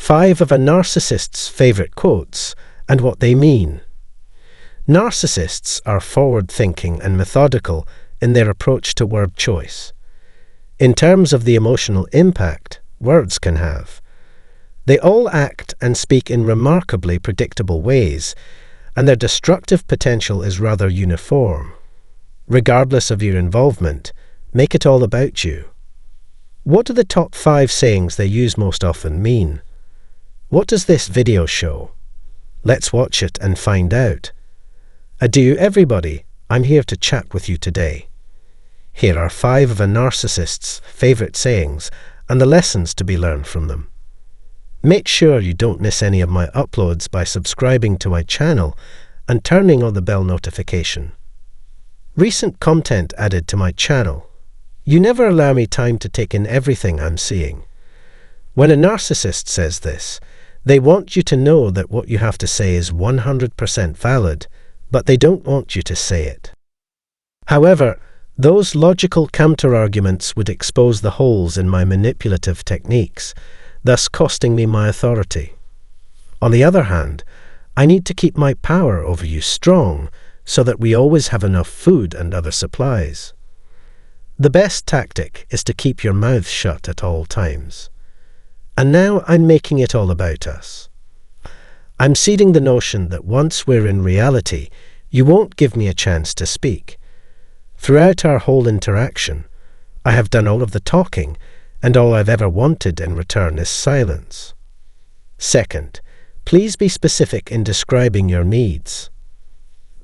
5 of a narcissist's favorite quotes and what they mean. Narcissists are forward-thinking and methodical in their approach to word choice. In terms of the emotional impact words can have, they all act and speak in remarkably predictable ways, and their destructive potential is rather uniform. Regardless of your involvement, make it all about you. What do the top 5 sayings they use most often mean? What does this video show? Let's watch it and find out. Adieu everybody, I'm here to chat with you today. Here are 5 of a narcissist's favorite sayings and the lessons to be learned from them. Make sure you don't miss any of my uploads by subscribing to my channel and turning on the bell notification. Recent content added to my channel. You never allow me time to take in everything I'm seeing. When a narcissist says this, they want you to know that what you have to say is 100% valid, but they don't want you to say it. However, those logical counter-arguments would expose the holes in my manipulative techniques, thus costing me my authority. On the other hand, I need to keep my power over you strong so that we always have enough food and other supplies. The best tactic is to keep your mouth shut at all times. And now I'm making it all about us. I'm seeding the notion that once we're in reality, you won't give me a chance to speak. Throughout our whole interaction, I have done all of the talking, and all I've ever wanted in return is silence. Second, please be specific in describing your needs.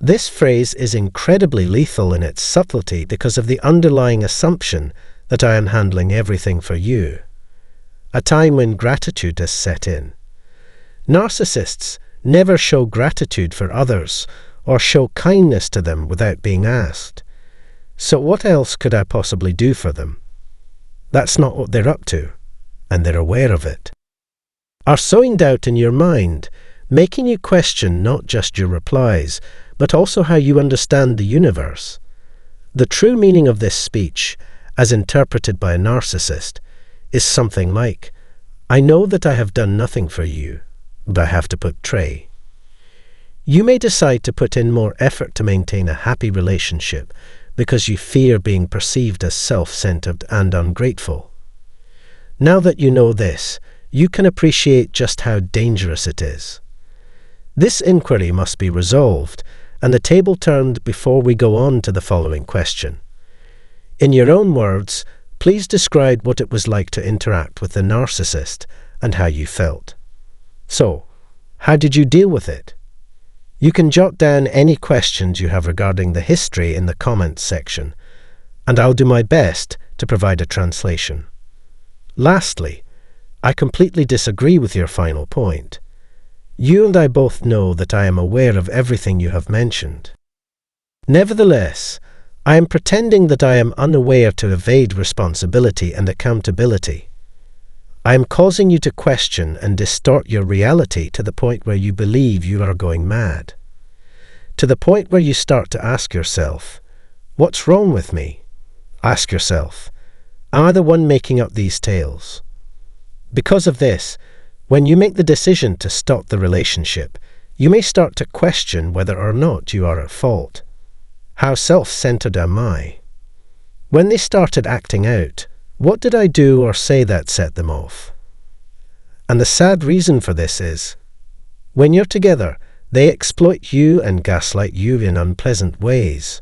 This phrase is incredibly lethal in its subtlety because of the underlying assumption that I am handling everything for you. A time when gratitude has set in. Narcissists never show gratitude for others or show kindness to them without being asked. So what else could I possibly do for them? That's not what they're up to, and they're aware of it. Are sowing doubt in your mind, making you question not just your replies, but also how you understand the universe. The true meaning of this speech, as interpreted by a narcissist, is something like, I know that I have done nothing for you, but I have to portray. You may decide to put in more effort to maintain a happy relationship because you fear being perceived as self-centered and ungrateful. Now that you know this, you can appreciate just how dangerous it is. This inquiry must be resolved, and the table turned before we go on to the following question. In your own words, please describe what it was like to interact with the narcissist and how you felt. So, how did you deal with it? You can jot down any questions you have regarding the history in the comments section, and I'll do my best to provide a translation. Lastly, I completely disagree with your final point. You and I both know that I am aware of everything you have mentioned. Nevertheless, I am pretending that I am unaware to evade responsibility and accountability. I am causing you to question and distort your reality to the point where you believe you are going mad. To the point where you start to ask yourself, what's wrong with me? Ask yourself, am I the one making up these tales? Because of this, when you make the decision to stop the relationship, you may start to question whether or not you are at fault. How self-centered am I? When they started acting out, what did I do or say that set them off? And the sad reason for this is, when you're together, they exploit you and gaslight you in unpleasant ways.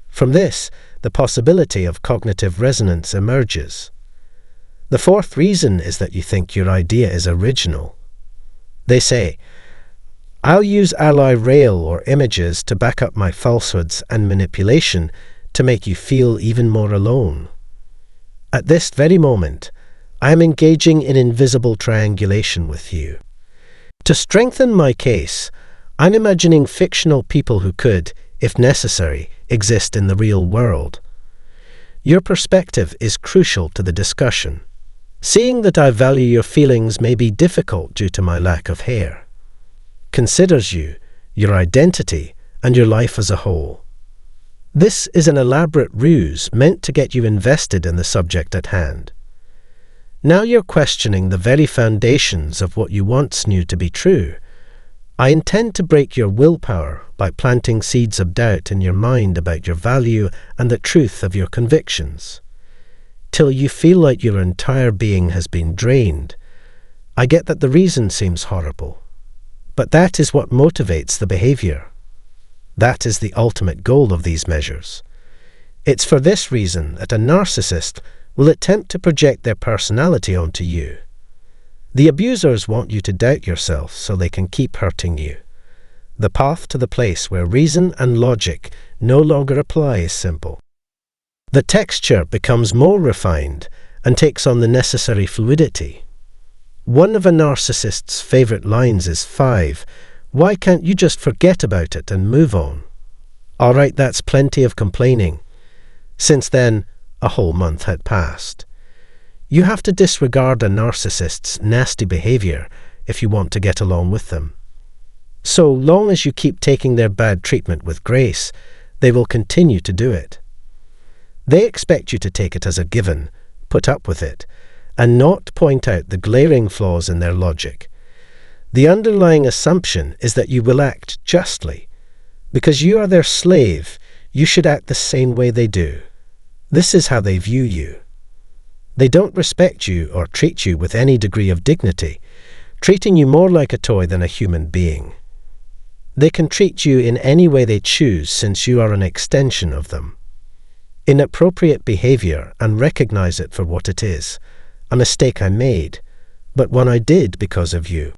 From this, the possibility of cognitive resonance emerges. The fourth reason is that you think your idea is original. They say, I'll use ally rail or images to back up my falsehoods and manipulation to make you feel even more alone. At this very moment, I am engaging in invisible triangulation with you. To strengthen my case, I'm imagining fictional people who could, if necessary, exist in the real world. Your perspective is crucial to the discussion. Seeing that I value your feelings may be difficult due to my lack of hair. Considers you, your identity, and your life as a whole. This is an elaborate ruse meant to get you invested in the subject at hand. Now you're questioning the very foundations of what you once knew to be true. I intend to break your willpower by planting seeds of doubt in your mind about your value and the truth of your convictions, till you feel like your entire being has been drained. I get that the reason seems horrible, but that is what motivates the behavior. That is the ultimate goal of these measures. It's for this reason that a narcissist will attempt to project their personality onto you. The abusers want you to doubt yourself so they can keep hurting you. The path to the place where reason and logic no longer apply is simple. The texture becomes more refined and takes on the necessary fluidity. One of a narcissist's favorite lines is 5. Why can't you just forget about it and move on? All right, that's plenty of complaining. Since then, a whole month had passed. You have to disregard a narcissist's nasty behavior if you want to get along with them. So long as you keep taking their bad treatment with grace, they will continue to do it. They expect you to take it as a given, put up with it, and not point out the glaring flaws in their logic. The underlying assumption is that you will act justly. Because you are their slave, you should act the same way they do. This is how they view you. They don't respect you or treat you with any degree of dignity, treating you more like a toy than a human being. They can treat you in any way they choose since you are an extension of them. Inappropriate behavior, and recognize it for what it is. A mistake I made, but one I did because of you.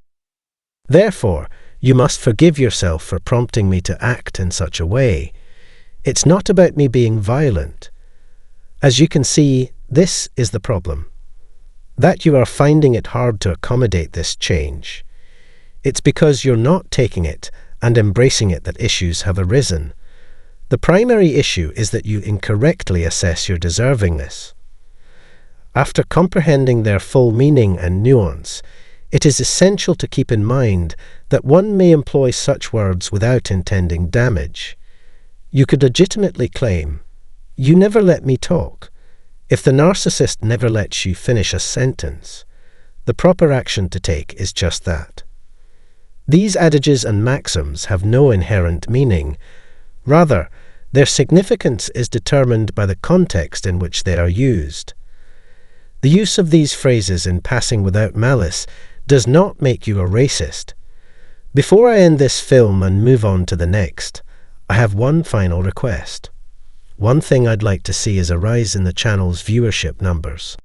Therefore, you must forgive yourself for prompting me to act in such a way. It's not about me being violent. As you can see, this is the problem. That you are finding it hard to accommodate this change. It's because you're not taking it and embracing it that issues have arisen. The primary issue is that you incorrectly assess your deservingness. After comprehending their full meaning and nuance, it is essential to keep in mind that one may employ such words without intending damage. You could legitimately claim, "You never let me talk," if the narcissist never lets you finish a sentence. The proper action to take is just that. These adages and maxims have no inherent meaning. Rather, their significance is determined by the context in which they are used. The use of these phrases in passing without malice does not make you a racist. Before I end this film and move on to the next, I have one final request. One thing I'd like to see is a rise in the channel's viewership numbers.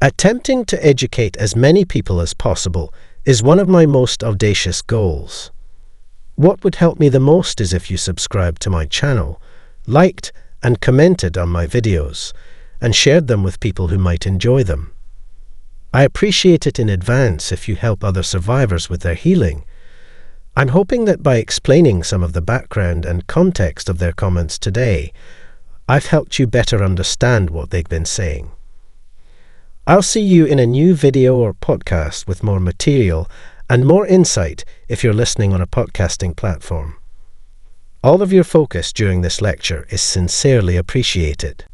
Attempting to educate as many people as possible is one of my most audacious goals. What would help me the most is if you subscribed to my channel, liked and commented on my videos, and shared them with people who might enjoy them. I appreciate it in advance if you help other survivors with their healing. I'm hoping that by explaining some of the background and context of their comments today, I've helped you better understand what they've been saying. I'll see you in a new video or podcast with more material and more insight if you're listening on a podcasting platform. All of your focus during this lecture is sincerely appreciated.